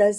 10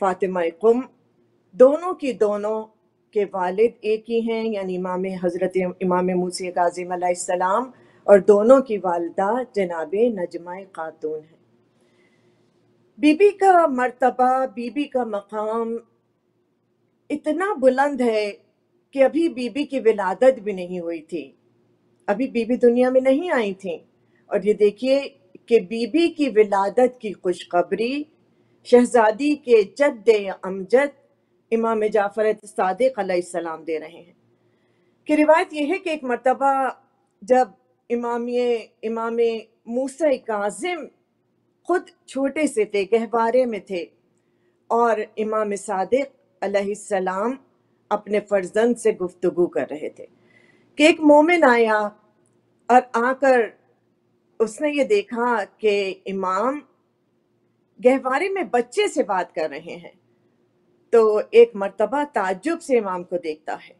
فاطمہ قم دونوں کی دونوں کے والد ایک ہی ہیں، یعنی حضرت امام موسی کاظم علیہ السلام، اور دونوں کی والدہ جناب نجمہ خاتون ہیں۔ بی بی کا مرتبہ، بی بی کا مقام اتنا بلند ہے کہ ابھی بی بی کی ولادت بھی نہیں ہوئی تھی، ابھی بی بی دنیا میں نہیں آئی تھیں، اور یہ دیکھیے کہ بی بی کی ولادت کی خوشخبری شہزادی کے جد امجد امام جعفر صادق علیہ السلام دے رہے ہیں۔ کہ روایت یہ ہے کہ ایک مرتبہ جب امام موسیٰ کاظم خود چھوٹے سے تھے، گہوارے میں تھے، اور امام صادق علیہ السلام اپنے فرزند سے گفتگو کر رہے تھے کہ ایک مومن آیا اور آ کر اس نے یہ دیکھا کہ امام گہوارے میں بچے سے بات کر رہے ہیں، تو ایک مرتبہ تعجب سے امام کو دیکھتا ہے۔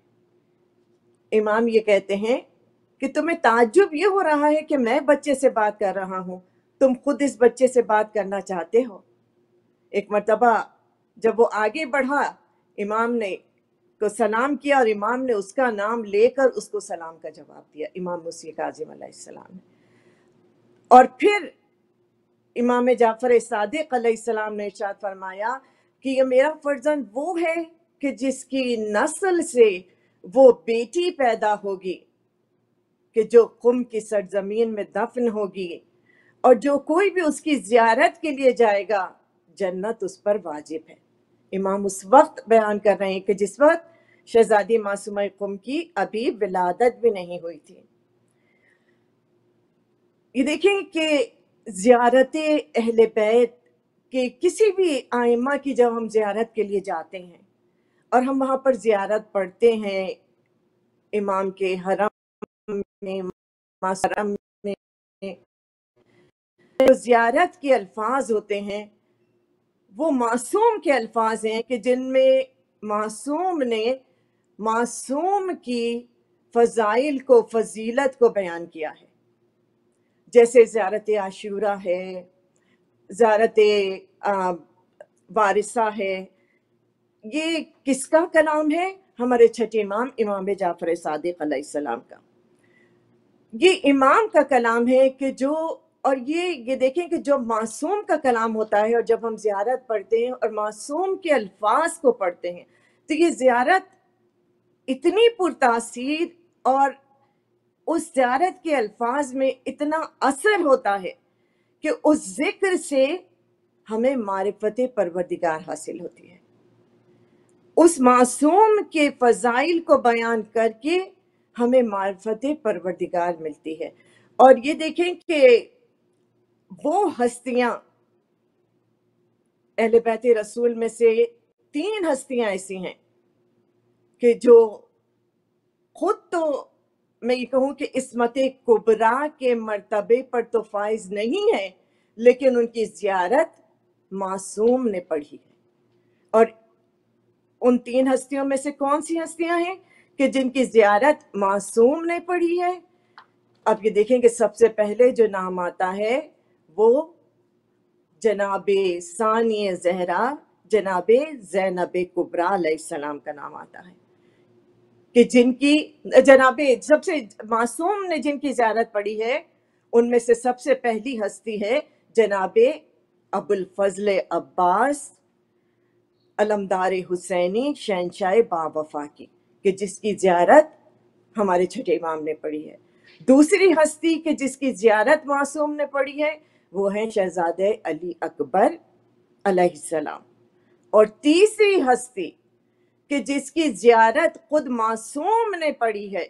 امام یہ کہتے ہیں کہ تمہیں تعجب یہ ہو رہا ہے کہ میں بچے سے بات کر رہا ہوں، تم خود اس بچے سے بات کرنا چاہتے ہو؟ ایک مرتبہ جب وہ آگے بڑھا، امام نے کو سلام کیا، اور امام نے اس کا نام لے کر اس کو سلام کا جواب دیا، امام موسی کاظم علیہ السلام نے۔ اور پھر امام جعفر صادق علیہ السلام نے ارشاد فرمایا کہ یہ میرا فرزند وہ ہے کہ جس کی نسل سے وہ بیٹی پیدا ہوگی کہ جو قم کی سرزمین میں دفن ہوگی، اور جو کوئی بھی اس کی زیارت کے لیے جائے گا جنت اس پر واجب ہے۔ امام اس وقت بیان کر رہے ہیں کہ جس وقت شہزادی معصومہ قم کی ابھی ولادت بھی نہیں ہوئی تھی۔ یہ دیکھیں کہ زیارت اہل بیت کہ کسی بھی ائمہ کی جب ہم زیارت کے لیے جاتے ہیں اور ہم وہاں پر زیارت پڑھتے ہیں، امام کے حرم میں، محرم میں، جو زیارت کے الفاظ ہوتے ہیں وہ معصوم کے الفاظ ہیں کہ جن میں معصوم نے معصوم کی فضائل کو، فضیلت کو بیان کیا ہے، جیسے زیارت عاشورہ ہے، زیارت وارثہ ہے۔ یہ کس کا کلام ہے؟ ہمارے چھٹے امام امام جعفر صادق علیہ السلام کا۔ یہ امام کا کلام ہے کہ جو، اور یہ دیکھیں کہ جو معصوم کا کلام ہوتا ہے، اور جب ہم زیارت پڑھتے ہیں اور معصوم کے الفاظ کو پڑھتے ہیں تو یہ زیارت اتنی پرتاثیر، اور اس زیارت کے الفاظ میں اتنا اثر ہوتا ہے کہ اس ذکر سے ہمیں معرفت پروردگار حاصل ہوتی ہے، اس معصوم کے فضائل کو بیان کر کے ہمیں معرفت پروردگار ملتی ہے۔ اور یہ دیکھیں کہ وہ ہستیاں اہل بیت رسول میں سے 3 ہستیاں ایسی ہیں کہ جو خود تو میں یہ کہوں کہ عصمت کبریٰ کے مرتبے پر تو فائز نہیں ہے، لیکن ان کی زیارت معصوم نے پڑھی ہے۔ اور ان 3 ہستیوں میں سے کون سی ہستیاں ہیں کہ جن کی زیارت معصوم نے پڑھی ہے؟ اب یہ دیکھیں کہ سب سے پہلے جو نام آتا ہے وہ جناب ثانی زہرا، جناب زینب کبریٰ علیہ السلام کا نام آتا ہے، کہ جن کی جناب سب سے معصوم نے جن کی زیارت پڑھی ہے ان میں سے سب سے پہلی ہستی ہے جناب ابو الفضل عباس علمدار حسینی شہنشاہ باوفا کی، کہ جس کی زیارت ہمارے چھٹے امام نے پڑھی ہے۔ دوسری ہستی کہ جس کی زیارت معصوم نے پڑھی ہے وہ ہیں شہزادہ علی اکبر علیہ السلام۔ اور تیسری ہستی کہ جس کی زیارت خود معصوم نے پڑھی ہے،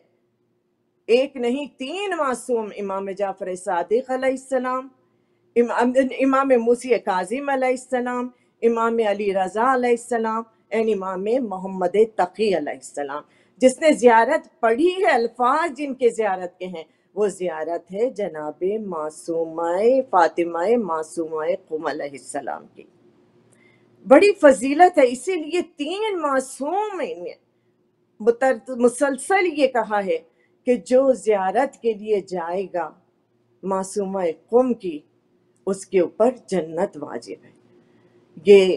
ایک نہیں 3 معصوم، امام جعفر صادق علیہ السلام، امام موسی کاظم علیہ السلام، امام علی رضا علیہ السلام، اور امام محمد تقی علیہ السلام، جس نے زیارت پڑھی ہے، الفاظ جن کے زیارت کے ہیں وہ زیارت ہے جناب معصومہ فاطمہ معصومہ قم علیہ السلام کی۔ بڑی فضیلت ہے، اسی لیے 3 معصوم مسلسل یہ کہا ہے کہ جو زیارت کے لیے جائے گا معصومہ قم کی، اس کے اوپر جنت واجب ہے۔ یہ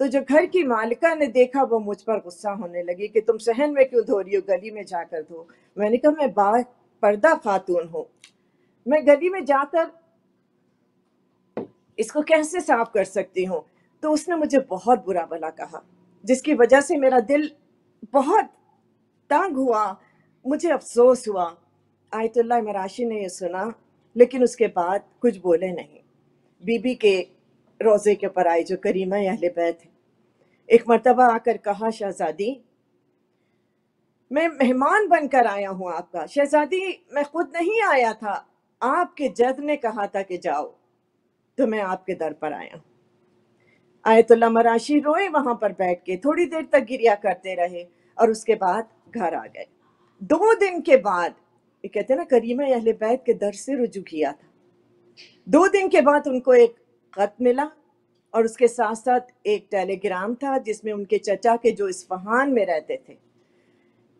تو جو گھر کی مالکہ نے دیکھا وہ مجھ پر غصہ ہونے لگی کہ تم صحن میں کیوں دھو رہی ہو، گلی میں جا کر دھو۔ میں نے کہا میں با پردہ خاتون ہوں، میں گلی میں جا کر اس کو کیسے صاف کر سکتی ہوں؟ تو اس نے مجھے بہت برا بھلا کہا، جس کی وجہ سے میرا دل بہت تنگ ہوا، مجھے افسوس ہوا۔ آیت اللہ مراشی نے یہ سنا لیکن اس کے بعد کچھ بولے نہیں۔ بی بی کے روزے کے پر آئے جو کریمہ اہل بیت ہے، ایک مرتبہ آ کر کہا شہزادی میں مہمان بن کر آیا ہوں آپ کا۔ شہزادی میں خود نہیں آیا تھا، آپ کے جد نے کہا تھا کہ جاؤ تو میں آپ کے در پر آیا ہوں۔ آیت اللہ مراشی روئے وہاں پر بیٹھ کے، تھوڑی دیر تک گریا کرتے رہے اور اس کے بعد گھر آ گئے۔ 2 دن کے بعد، یہ کہتے ہیں نا کریمہ اہل بیت کے در سے رجوع کیا تھا، 2 دن کے بعد ان کو ایک خط ملا اور اس کے ساتھ ساتھ ایک ٹیلی گرام تھا جس میں ان کے چچا کے جو اصفہان میں رہتے تھے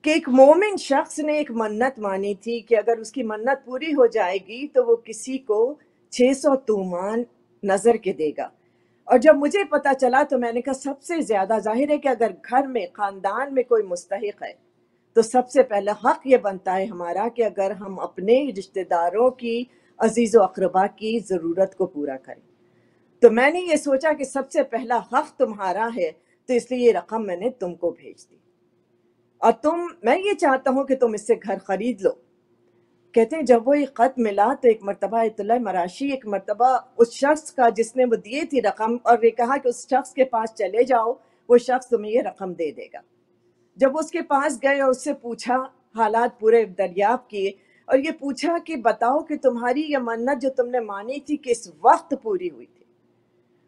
کہ ایک مومن شخص نے ایک منت مانی تھی کہ اگر اس کی منت پوری ہو جائے گی تو وہ کسی کو 600 تومان نظر کے دے گا۔ اور جب مجھے پتا چلا تو میں نے کہا سب سے زیادہ ظاہر ہے کہ اگر گھر میں خاندان میں کوئی مستحق ہے تو سب سے پہلا حق یہ بنتا ہے ہمارا کہ اگر ہم اپنے رشتہ داروں کی، عزیز و اقربا کی ضرورت کو پورا کریں۔ تو میں نے یہ سوچا کہ سب سے پہلا حق تمہارا ہے، تو اس لیے یہ رقم میں نے تم کو بھیج دی، اور میں یہ چاہتا ہوں کہ تم اس سے گھر خرید لو۔ کہتے ہیں جب وہ یہ خط ملا تو ایک مرتبہ آیت اللہ مراشی ایک مرتبہ اس شخص کا جس نے وہ دیے تھی رقم، اور یہ کہا کہ اس شخص کے پاس چلے جاؤ، وہ شخص تمہیں یہ رقم دے دے گا۔ جب اس کے پاس گئے اور اس سے پوچھا، حالات پورے دریافت کیے اور یہ پوچھا کہ بتاؤ کہ تمہاری یہ منت جو تم نے مانی تھی کس وقت پوری ہوئی تھی،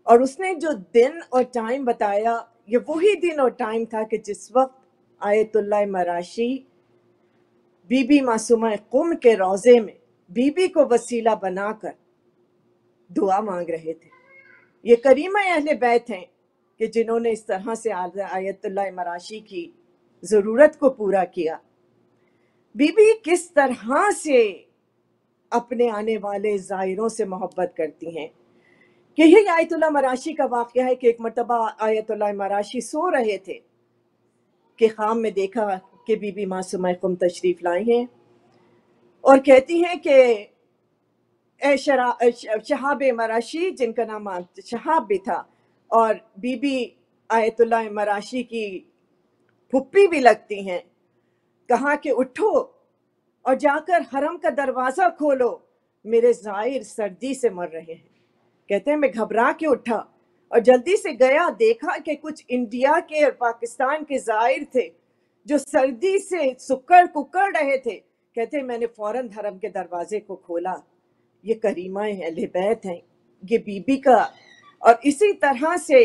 اور اس نے جو دن اور ٹائم بتایا یہ وہی دن اور ٹائم تھا کہ جس وقت آیت اللہ مراشی بی بی معصومہ قم کے روزے میں بی بی کو وسیلہ بنا کر دعا مانگ رہے تھے۔ یہ کریمہ اہل بیت ہیں کہ جنہوں نے اس طرح سے آیت اللہ مراشی کی ضرورت کو پورا کیا۔ بی بی کس طرح سے اپنے آنے والے زائروں سے محبت کرتی ہیں کہ یہ آیت اللہ مراشی کا واقعہ ہے کہ ایک مرتبہ آیت اللہ مراشی سو رہے تھے کہ خواب میں دیکھا کہ بی بی معصومہ قم تشریف لائی ہیں اور کہتی ہیں کہ اے شہاب مراشی، جن کا نام شہاب بھی تھا اور بی بی آیت اللہ مراشی کی پھپھی بھی لگتی ہیں، کہا کہ اٹھو اور جا کر حرم کا دروازہ کھولو، میرے زائر سردی سے مر رہے ہیں۔ کہتے ہیں میں گھبرا کے اٹھا اور جلدی سے گیا، دیکھا کہ کچھ انڈیا کے اور پاکستان کے زائر تھے جو سردی سے سکڑ ککڑ رہے تھے۔ کہتے ہیں میں نے فوراً حرم کے دروازے کو کھولا، یہ کریمہ اہل بیت ہیں، یہ بی بی کا۔ اور اسی طرح سے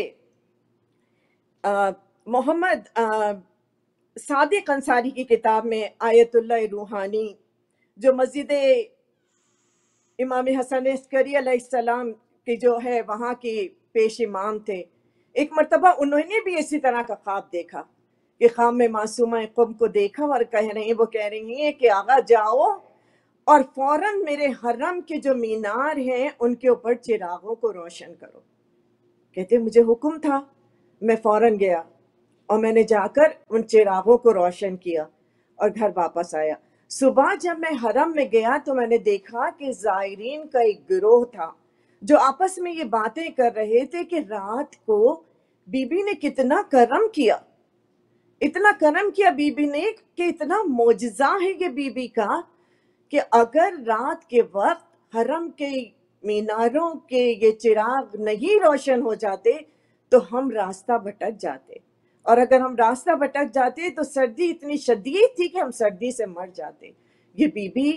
محمد صادق انصاری کی کتاب میں آیت اللہ روحانی جو مسجد امام حسن عسکری علیہ السلام کی جو ہے وہاں کی پیش امام تھے، ایک مرتبہ انہوں نے بھی اسی طرح کا خواب دیکھا کہ خواب میں معصومہ قم کو دیکھا اور وہ کہہ رہی ہیں کہ آغا جاؤ اور فوراً میرے حرم کے جو مینار ہیں ان کے اوپر چراغوں کو روشن کرو۔ کہتے مجھے حکم تھا، میں فوراً گیا اور میں نے جا کر ان چراغوں کو روشن کیا اور گھر واپس آیا۔ صبح جب میں حرم میں گیا تو میں نے دیکھا کہ زائرین کا ایک گروہ تھا جو آپس میں یہ باتیں کر رہے تھے کہ رات کو بی بی نے کتنا کرم کیا، اتنا کرم کیا بی بی نے کہ اتنا معجزہ ہے یہ بی بی کا کہ اگر رات کے وقت حرم کے میناروں کے یہ چراغ نہیں روشن ہو جاتے تو ہم راستہ بھٹک جاتے، اور اگر ہم راستہ بھٹک جاتے تو سردی اتنی شدید تھی کہ ہم سردی سے مر جاتے۔ یہ بی بی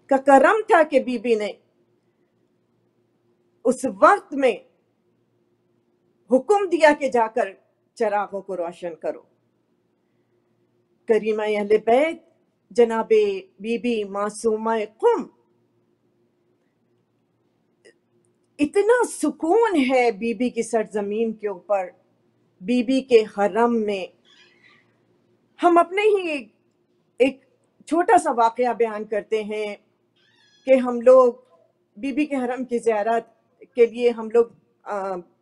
کا کرم تھا کہ بی بی نے اس وقت میں حکم دیا کہ جا کر چراغوں کو روشن کرو۔ کریمہ اہل بیت جناب بی بی معصومہ قم، اتنا سکون ہے بی بی کی سرزمین کے اوپر، بی بی کے حرم میں۔ ہم اپنے ہی ایک چھوٹا سا واقعہ بیان کرتے ہیں کہ ہم لوگ بی بی کے حرم کی زیارت کے لیے ہم لوگ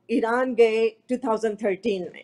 ایران گئے 2013 میں،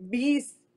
20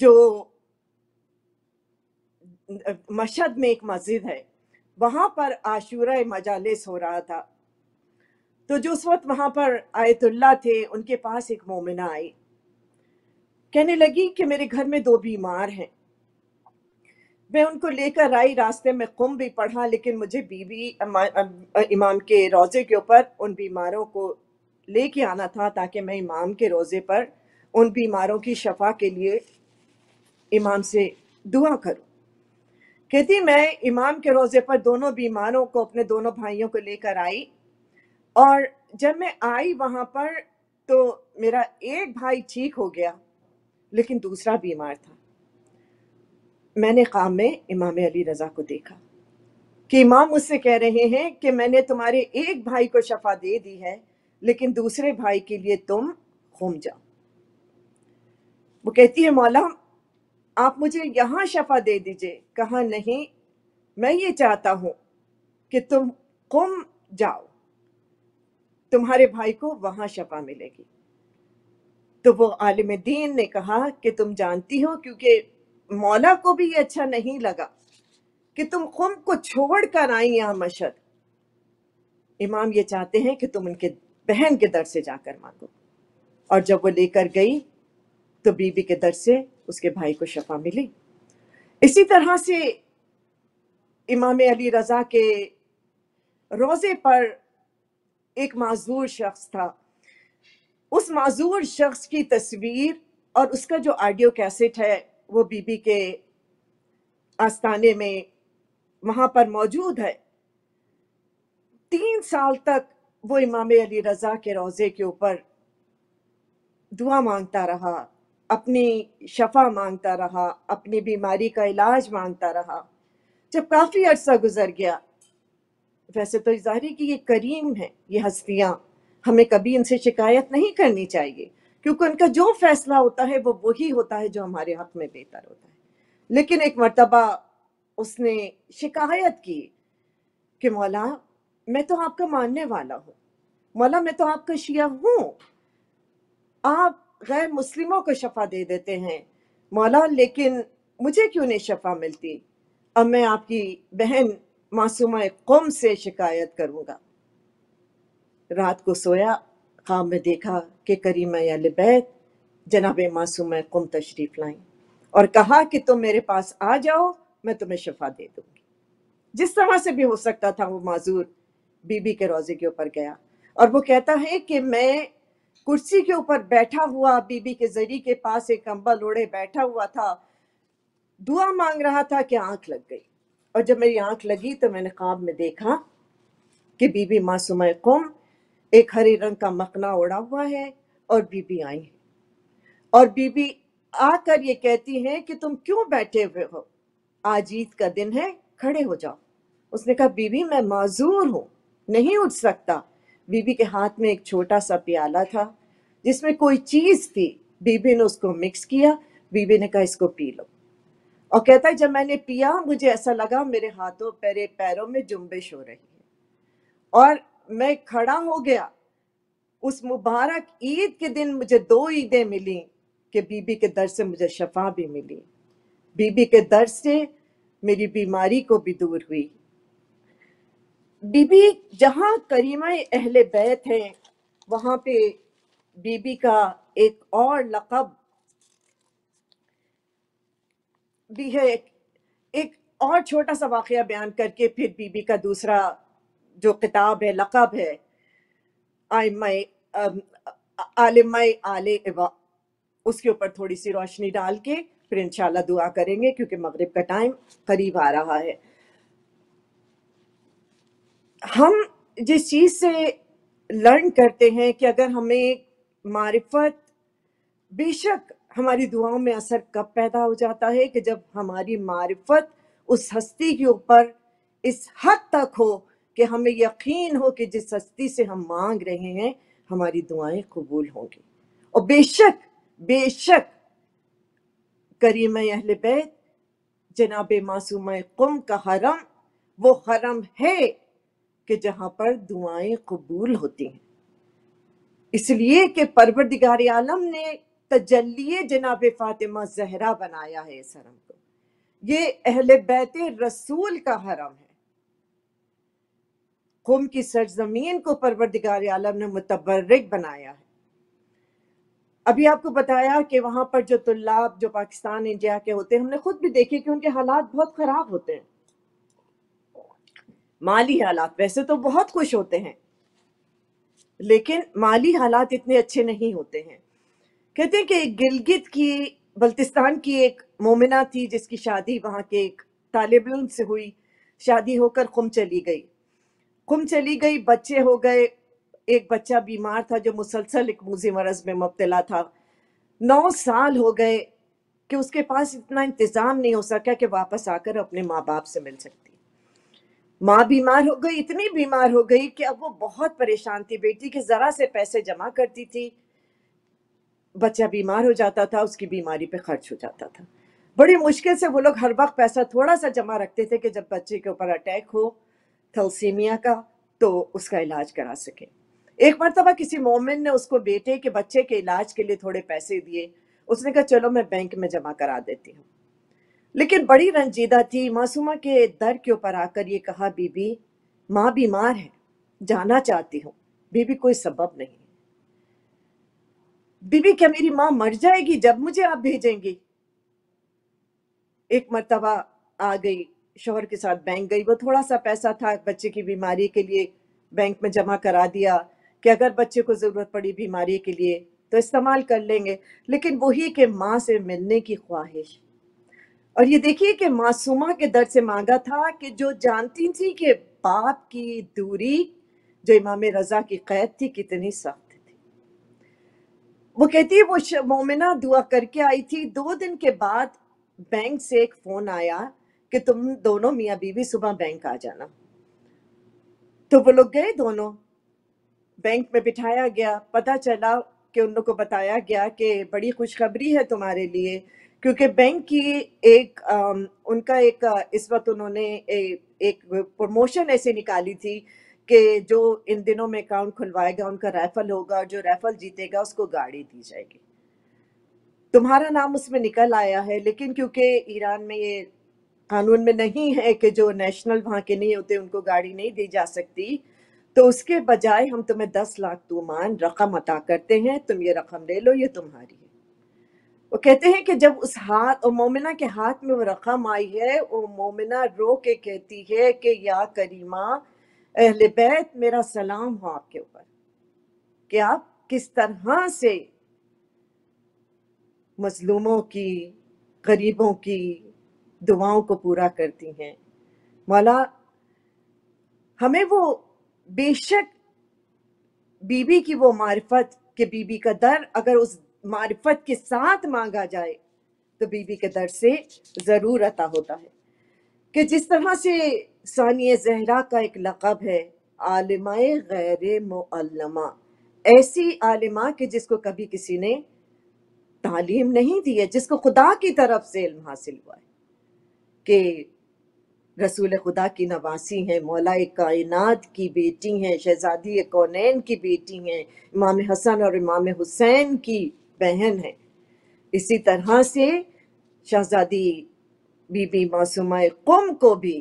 جو مشہد میں ایک مسجد ہے، وہاں پر عاشورہ مجالس ہو رہا تھا، تو جو اس وقت وہاں پر آیت اللہ تھے، ان کے پاس ایک مومنہ آئی، کہنے لگی کہ میرے گھر میں 2 بیمار ہیں، میں ان کو لے کر آئی، راستے میں قم بھی پڑھا، لیکن مجھے امام کے روضے کے اوپر ان بیماروں کو لے کے آنا تھا تاکہ میں امام کے روضے پر ان بیماروں کی شفا کے لیے امام سے دعا کروں۔ کہتی میں امام کے روضے پر دونوں بیماروں کو، اپنے دونوں بھائیوں کو لے کر آئی، اور جب میں آئی وہاں پر تو میرا ایک بھائی ٹھیک ہو گیا لیکن دوسرا بیمار تھا۔ میں نے خواب میں امام علی رضا کو دیکھا کہ امام مجھ سے کہہ رہے ہیں کہ میں نے تمہارے ایک بھائی کو شفا دے دی ہے لیکن دوسرے بھائی کے لیے تم خم جاؤ۔ وہ کہتی ہے مولا آپ مجھے یہاں شفا دے دیجئے۔ کہا نہیں، میں یہ چاہتا ہوں کہ تم قم جاؤ، تمہارے بھائی کو وہاں شفا ملے گی۔ تو وہ عالم دین نے کہا کہ تم جانتی ہو، کیونکہ مولا کو بھی یہ اچھا نہیں لگا کہ تم قم کو چھوڑ کر آئیں یہاں مشہد، امام یہ چاہتے ہیں کہ تم ان کے بہن کے در سے جا کر مانگو۔ اور جب وہ لے کر گئی تو بی بی کے در سے اس کے بھائی کو شفا ملی۔ اسی طرح سے امام علی رضا کے روضے پر ایک معذور شخص تھا، اس معذور شخص کی تصویر اور اس کا جو آڈیو کیسٹ ہے وہ بی بی کے آستانے میں وہاں پر موجود ہے۔ 3 سال تک وہ امام علی رضا کے روضے کے اوپر دعا مانگتا رہا، اپنی شفا مانگتا رہا، اپنی بیماری کا علاج مانگتا رہا۔ جب کافی عرصہ گزر گیا، ویسے تو ظاہر ہے کہ یہ کریم ہیں، یہ ہستیاں، ہمیں کبھی ان سے شکایت نہیں کرنی چاہیے، کیونکہ ان کا جو فیصلہ ہوتا ہے وہ وہی ہوتا ہے جو ہمارے حق میں بہتر ہوتا ہے۔ لیکن ایک مرتبہ اس نے شکایت کی کہ مولا میں تو آپ کا ماننے والا ہوں، مولا میں تو آپ کا شیعہ ہوں، آپ غیر مسلموں کو شفا دے دیتے ہیں مولا، لیکن مجھے کیوں نہیں شفا ملتی؟ اب میں آپ کی بہن معصومہ قم سے شکایت کروں گا۔ رات کو سویا، خواب میں دیکھا کہ کریمہ اہل بیت جناب معصومہ قم تشریف لائیں اور کہا کہ تم میرے پاس آ جاؤ، میں تمہیں شفا دے دوں گی۔ جس طرح سے بھی ہو سکتا تھا وہ معذور بی بی کے روضے کے اوپر گیا، اور وہ کہتا ہے کہ میں کرسی کے اوپر بیٹھا ہوا بی بی کے زری کے پاس ایک کمبل اوڑے بیٹھا ہوا تھا، دعا مانگ رہا تھا کہ آنکھ لگ گئی، اور جب میری آنکھ لگی تو میں نے خواب میں دیکھا کہ بی بی معصومہ قم ایک ہرے رنگ کا مخنا اوڑا ہوا ہے اور بی بی آئی ہیں، اور بی بی آ کر یہ کہتی ہیں کہ تم کیوں بیٹھے ہوئے ہو، آج عید کا دن ہے، کھڑے ہو جاؤ۔ اس نے کہا بی بی میں معذور ہوں، نہیں اٹھ سکتا۔ بی بی کے ہاتھ میں ایک چھوٹا سا پیالہ تھا جس میں کوئی چیز تھی، بی بی نے اس کو مکس کیا، بی بی نے کہا اس کو پی لو، اور کہتا ہے جب میں نے پیا مجھے ایسا لگا میرے ہاتھوں پیروں میں جنبش ہو رہی ہے، اور میں کھڑا ہو گیا۔ اس مبارک عید کے دن مجھے 2 عیدیں ملی کہ بی بی کے در سے مجھے شفا بھی ملی، بی بی کے در سے میری بیماری کو بھی دور ہوئی۔ بی بی جہاں کریمہ اہل بیت ہیں وہاں پہ بی بی کا ایک اور لقب بھی ہے۔ ایک اور چھوٹا سا واقعہ بیان کر کے پھر بی بی کا دوسرا جو خطاب ہے، لقب ہے، عالمہ آل ابا، اس کے اوپر تھوڑی سی روشنی ڈال کے پھر انشاءاللہ دعا کریں گے کیونکہ مغرب کا ٹائم قریب آ رہا ہے۔ ہم جس چیز سے لرن کرتے ہیں کہ اگر ہمیں معرفت، بے شک ہماری دعاؤں میں اثر کب پیدا ہو جاتا ہے کہ جب ہماری معرفت اس ہستی کے اوپر اس حد تک ہو کہ ہمیں یقین ہو کہ جس ہستی سے ہم مانگ رہے ہیں ہماری دعائیں قبول ہوں گی۔ اور بے شک کریمہ اہل بیت جناب معصومہ قم کا حرم وہ حرم ہے کہ جہاں پر دعائیں قبول ہوتی ہیں، اس لیے کہ پروردگار عالم نے تجلی جناب فاطمہ زہرا بنایا ہے اس حرم کو. یہ اہل بیت رسول کا حرم ہے. قم کی سرزمین کو پروردگار عالم نے متبرک بنایا ہے. ابھی آپ کو بتایا کہ وہاں پر جو طلاب جو پاکستان انڈیا کے ہوتے ہیں، ہم نے خود بھی دیکھے کہ ان کے حالات بہت خراب ہوتے ہیں. مالی حالات ویسے تو بہت خوش ہوتے ہیں، لیکن مالی حالات اتنے اچھے نہیں ہوتے ہیں. کہتے ہیں کہ گلگت کی بلتستان کی ایک مومنہ تھی جس کی شادی وہاں کے ایک طالب علم سے ہوئی. شادی ہو کر قم چلی گئی، بچے ہو گئے. ایک بچہ بیمار تھا جو مسلسل ایک موذی مرض میں مبتلا تھا. 9 سال ہو گئے کہ اس کے پاس اتنا انتظام نہیں ہو سکا کہ واپس آ کر اپنے ماں باپ سے مل سکتی. ماں بیمار ہو گئی، اتنی بیمار ہو گئی کہ اب وہ بہت پریشان تھی. بیٹی کے ذرا سے پیسے جمع کرتی تھی، بچہ بیمار ہو جاتا تھا، اس کی بیماری پہ خرچ ہو جاتا تھا. بڑی مشکل سے وہ لوگ ہر وقت پیسہ تھوڑا سا جمع رکھتے تھے کہ جب بچے کے اوپر اٹیک ہو تھلسیمیا کا تو اس کا علاج کرا سکے. ایک مرتبہ کسی مومن نے اس کو بیٹے کے بچے کے علاج کے لیے تھوڑے پیسے دیے. اس نے کہا چلو میں بینک میں جمع کرا دیتی ہوں. لیکن بڑی رنجیدہ تھی. معصومہ کے در کے اوپر آ کر یہ کہا، بی بی ماں بیمار ہے، جانا چاہتی ہوں. بی بی کوئی سبب نہیں. بی بی کیا میری ماں مر جائے گی جب مجھے آپ بھیجیں گی؟ ایک مرتبہ آ گئی، شوہر کے ساتھ بینک گئی. وہ تھوڑا سا پیسہ تھا بچے کی بیماری کے لیے، بینک میں جمع کرا دیا کہ اگر بچے کو ضرورت پڑی بیماری کے لیے تو استعمال کر لیں گے. لیکن وہی کہ ماں سے ملنے کی خواہش. اور یہ دیکھیے کہ معصومہ کے در سے مانگا تھا کہ جو جانتی تھی کہ باپ کی دوری جو امام رضا کی قید تھی کتنی سخت تھی. وہ کہتی ہے وہ مومنہ دعا کر کے آئی تھی. 2 دن کے بعد بینک سے ایک فون آیا کہ تم دونوں میاں بیوی صبح بینک آ جانا. تو وہ لوگ گئے، دونوں بینک میں بٹھایا گیا. پتہ چلا کہ ان لوگ کو بتایا گیا کہ بڑی خوشخبری ہے تمہارے لیے، کیونکہ بینک کی ان کا ایک اس وقت انہوں نے ایک پروموشن ایسے نکالی تھی کہ جو ان دنوں میں اکاؤنٹ کھلوائے گا ان کا ریفل ہوگا، اور جو ریفل جیتے گا اس کو گاڑی دی جائے گی. تمہارا نام اس میں نکل آیا ہے، لیکن کیونکہ ایران میں یہ قانون میں نہیں ہے کہ جو نیشنل وہاں کے نہیں ہوتے ان کو گاڑی نہیں دی جا سکتی، تو اس کے بجائے ہم تمہیں 10 لاکھ تومان رقم عطا کرتے ہیں، تم یہ رقم لے لو، یہ تمہاری ہے. وہ کہتے ہیں کہ جب اس ہاتھ اور مومنہ کے ہاتھ میں وہ رقم آئی ہے، وہ مومنہ رو کے کہتی ہے کہ یا کریمہ اہل بیت میرا سلام ہو آپ کے اوپر کہ آپ کس طرح سے مظلوموں کی، غریبوں کی دعاؤں کو پورا کرتی ہیں. مولا ہمیں وہ بے شک بی بی کی وہ معرفت کہ بی بی کا در اگر اس معرفت کے ساتھ مانگا جائے تو بی بی کے در سے ضرور عطا ہوتا ہے. کہ جس طرح سے ثانیہ زہرا کا ایک لقب ہے عالمہ غیر معلمہ، ایسی عالمہ کہ جس کو کبھی کسی نے تعلیم نہیں دی ہے، جس کو خدا کی طرف سے علم حاصل ہوا ہے کہ رسول خدا کی نواسی ہیں، مولا کائنات کی بیٹی ہیں، شہزادی کونین کی بیٹی ہیں، امام حسن اور امام حسین کی بہن ہیں. اسی طرح سے شہزادی بی بی معصومہ قم کو بھی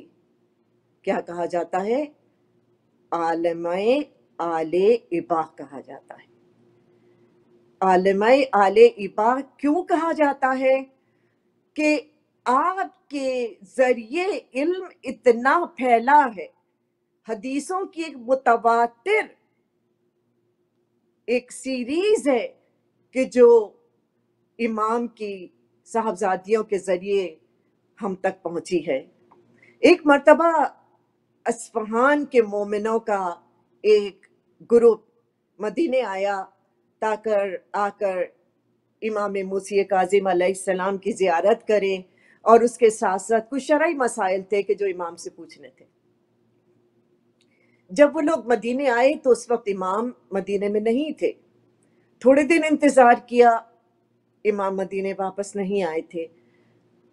کیا کہا جاتا ہے؟ عالمہ آل ابا کہا جاتا ہے. عالمہ آل ابا کیوں کہا جاتا ہے؟ کہ آپ کے ذریعے علم اتنا پھیلا ہے، حدیثوں کی ایک متواتر ایک سیریز ہے کہ جو امام کی صاحبزادیوں کے ذریعے ہم تک پہنچی ہے. ایک مرتبہ اصفہان کے مومنوں کا ایک گروپ مدینے آیا آ کر امام موسی کاظم علیہ السلام کی زیارت کریں، اور اس کے ساتھ ساتھ کچھ شرعی مسائل تھے کہ جو امام سے پوچھنے تھے. جب وہ لوگ مدینے آئے تو اس وقت امام مدینے میں نہیں تھے. تھوڑے دن انتظار کیا، امام مدینے واپس نہیں آئے تھے.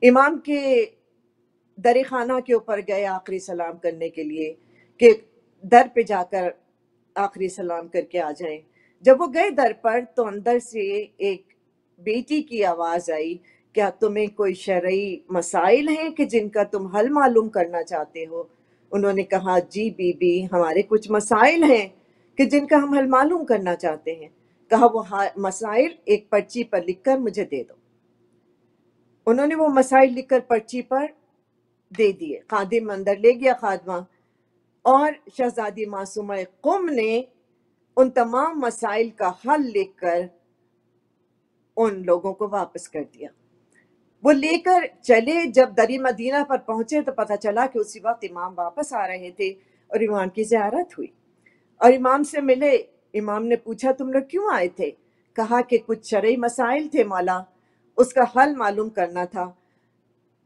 امام کے در خانہ کے اوپر گئے آخری سلام کرنے کے لیے کہ در پہ جا کر آخری سلام کر کے آ جائیں. جب وہ گئے در پر تو اندر سے ایک بیٹی کی آواز آئی، کیا تمہیں کوئی شرعی مسائل ہیں کہ جن کا تم حل معلوم کرنا چاہتے ہو؟ انہوں نے کہا جی بی بی، ہمارے کچھ مسائل ہیں کہ جن کا ہم حل معلوم کرنا چاہتے ہیں۔ کہا وہ مسائل ایک پرچی پر لکھ کر مجھے دے دو۔ انہوں نے وہ مسائل لکھ کر پرچی پر دے دیے۔ خادم اندر لے گیا خادمہ، اور شہزادی معصومہ قم نے ان تمام مسائل کا حل لکھ کر ان لوگوں کو واپس کر دیا۔ وہ لے کر چلے، جب دری مدینہ پر پہنچے تو پتہ چلا کہ اسی وقت امام واپس آ رہے تھے اور امام کی زیارت ہوئی اور امام سے ملے۔ امام نے پوچھا تم لوگ کیوں آئے تھے؟ کہا کہ کچھ شرعی مسائل تھے مولا، اس کا حل معلوم کرنا تھا،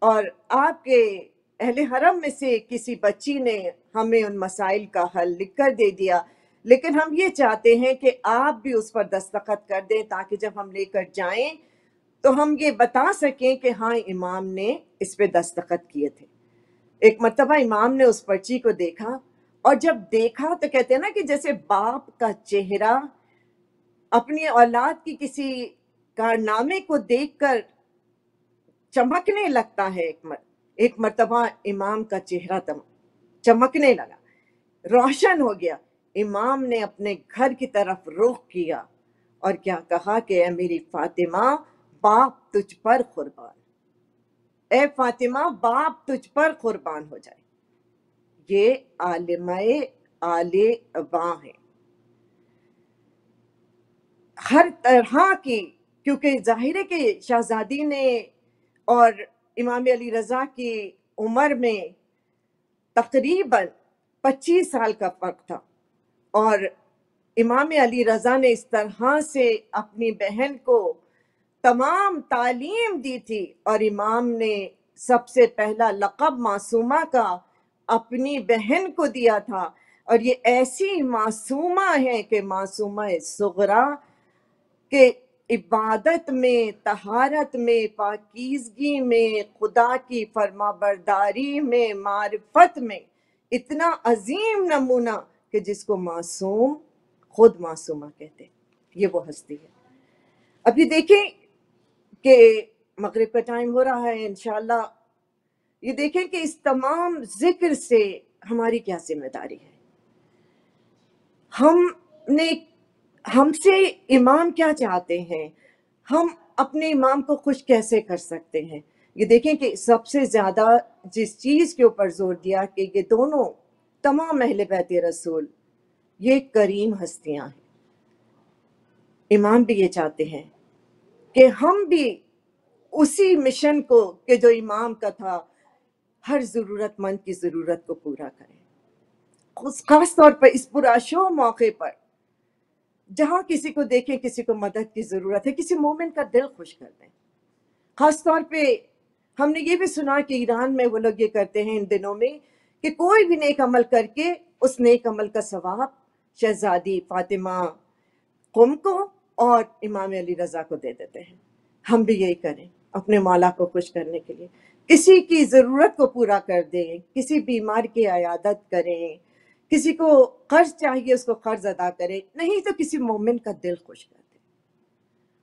اور آپ کے اہل حرم میں سے کسی بچی نے ہمیں ان مسائل کا حل لکھ کر دے دیا، لیکن ہم یہ چاہتے ہیں کہ آپ بھی اس پر دستخط کر دیں تاکہ جب ہم لے کر جائیں تو ہم یہ بتا سکیں کہ ہاں امام نے اس پہ دستخط کیے تھے۔ ایک مرتبہ امام نے اس پرچی کو دیکھا، اور جب دیکھا تو کہتے ہیں نا کہ جیسے باپ کا چہرہ اپنی اولاد کی کسی کارنامے کو دیکھ کر چمکنے لگتا ہے، ایک مرتبہ امام کا چہرہ چمکنے لگا، روشن ہو گیا۔ امام نے اپنے گھر کی طرف رخ کیا اور کیا کہا کہ اے میری فاطمہ، باپ تجھ پر قربان، اے فاطمہ باپ تجھ پر قربان ہو جائے۔ یہ عالمہ آل اباں ہے، ہر طرح کی، کیونکہ ظاہر ہے کہ شہزادی نے اور امام علی رضا کی عمر میں تقریباً 25 سال کا فرق تھا، اور امام علی رضا نے اس طرح سے اپنی بہن کو تمام تعلیم دی تھی، اور امام نے سب سے پہلا لقب معصومہ کا اپنی بہن کو دیا تھا، اور یہ ایسی معصومہ ہے کہ معصومہ صغرا کہ عبادت میں، طہارت میں، پاکیزگی میں، خدا کی فرما برداری میں، معرفت میں اتنا عظیم نمونہ کہ جس کو معصوم خود معصومہ کہتے ہیں۔ یہ وہ ہستی ہے۔ اب یہ دیکھیں کہ مغرب کا ٹائم ہو رہا ہے انشاءاللہ، یہ دیکھیں کہ اس تمام ذکر سے ہماری کیا ذمہ داری ہے۔ ہم سے امام کیا چاہتے ہیں، ہم اپنے امام کو خوش کیسے کر سکتے ہیں۔ یہ دیکھیں کہ سب سے زیادہ جس چیز کے اوپر زور دیا کہ یہ دونوں تمام اہل بیت رسول یہ کریم ہستیاں ہیں۔ امام بھی یہ چاہتے ہیں کہ ہم بھی اسی مشن کو کہ جو امام کا تھا، ہر ضرورت مند کی ضرورت کو پورا کریں، خاص طور پر اس پرآشوب موقع پر جہاں کسی کو دیکھیں کسی کو مدد کی ضرورت ہے، کسی مومن کا دل خوش کر دیں۔ خاص طور پہ ہم نے یہ بھی سنا کہ ایران میں وہ لوگ یہ کرتے ہیں ان دنوں میں کہ کوئی بھی نیک عمل کر کے اس نیک عمل کا ثواب شہزادی فاطمہ قم کو اور امام علی رضا کو دے دیتے ہیں۔ ہم بھی یہی کریں اپنے مولا کو خوش کرنے کے لیے، کسی کی ضرورت کو پورا کر دیں، کسی بیمار کی عیادت کریں، کسی کو قرض چاہیے اس کو قرض ادا کریں، نہیں تو کسی مومن کا دل خوش کر دیں،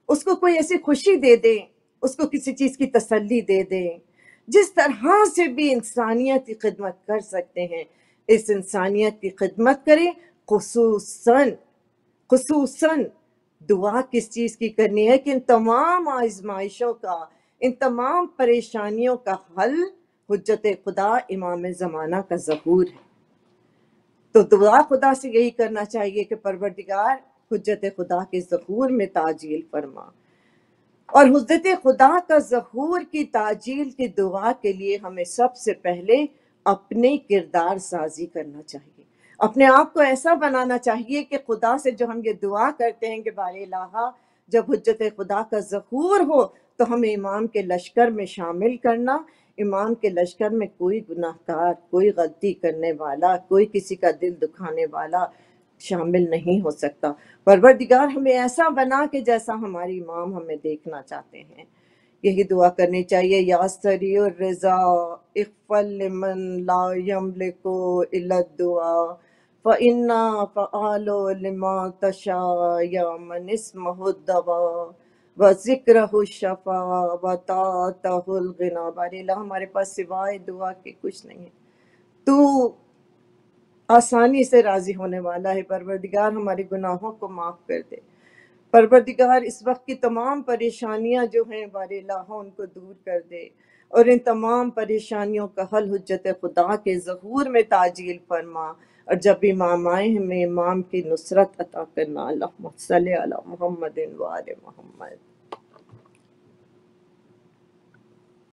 اس کو کوئی ایسی خوشی دے دیں، اس کو کسی چیز کی تسلی دے دیں، جس طرح سے بھی انسانیت کی خدمت کر سکتے ہیں اس انسانیت کی خدمت کریں۔ خصوصاً دعا کس چیز کی کرنی ہے کہ ان تمام آزمائشوں کا، ان تمام پریشانیوں کا حل حجت خدا امام زمانہ کا ظہور ہے۔ تو دعا خدا سے یہی کرنا چاہیے کہ پروردگار حجت خدا کے ظہور میں تعجیل فرما، اور حجت خدا کا ظہور کی تعجیل کی دعا کے لیے ہمیں سب سے پہلے اپنے کردار سازی کرنا چاہیے، اپنے آپ کو ایسا بنانا چاہیے کہ خدا سے جو ہم یہ دعا کرتے ہیں کہ بارے الہ جب حجت خدا کا ظہور ہو تو ہمیں امام کے لشکر میں شامل کرنا، امام کے لشکر میں کوئی گناہ کار، کوئی غلطی کرنے والا، کوئی کسی کا دل دکھانے والا شامل نہیں ہو سکتا۔ پروردگار ہمیں ایسا بنا کہ جیسا ہماری امام ہمیں دیکھنا چاہتے ہیں۔ یہی دعا کرنی چاہیے، یا سریع الرضا اغفر لمن لا یملک الا الدعاء فإنا فعال لما تشاء یا من اسمہ الدوا وذکرہ الشفا وطاعتہ الغنا۔ باری اللہ ہمارے پاس سوائے دعا کے کچھ نہیں ہے، تو آسانی سے راضی ہونے والا ہے۔ پروردگار ہمارے گناہوں کو معاف کر دے، پروردگار اس وقت کی تمام پریشانیاں جو ہیں بار الہ ان کو دور کر دے، اور ان تمام پریشانیوں کا حل حجت خدا کے ظہور میں تعجیل فرما، اور جب امام آئے ہمیں امام کی نصرت عطا کرنا۔ اللہم صلی علی محمد و آل محمد۔